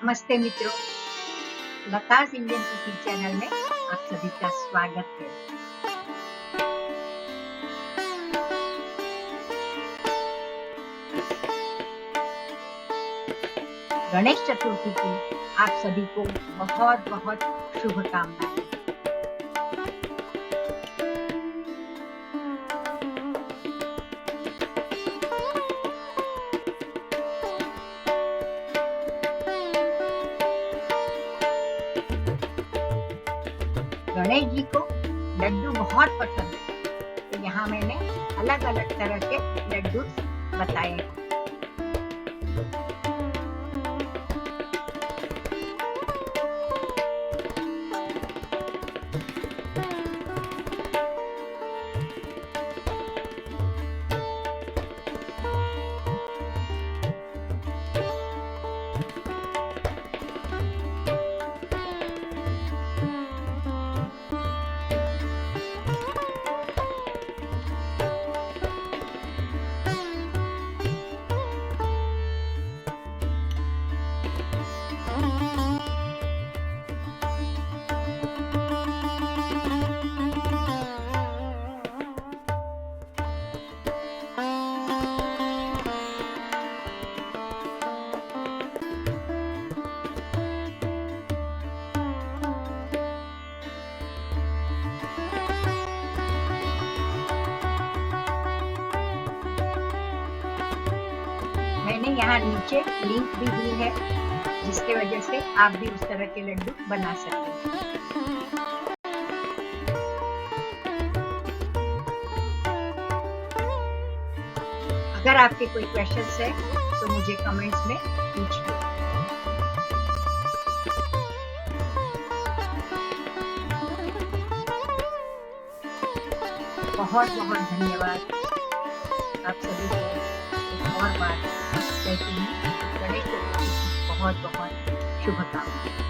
नमस्ते मित्रों, Lata's Indian cooking channel में आप सभी का स्वागत है। गणेश चतुर्थी की आप सभी को बहुत बहुत शुभकामनाएं। गणेश जी को लड्डू बहुत पसंद है, तो यहाँ मैंने अलग अलग तरह के लड्डू बताए हैं। मैंने यहाँ नीचे लिंक भी दी है, जिसके वजह से आप भी उस तरह के लड्डू बना सकते हैं। अगर आपके कोई क्वेश्चंस है तो मुझे कमेंट्स में पूछिए। बहुत बहुत धन्यवाद आप सभी को एक और बार कहती हूँ, गणेश चतुर्थी की बहुत बहुत शुभकामनाएं।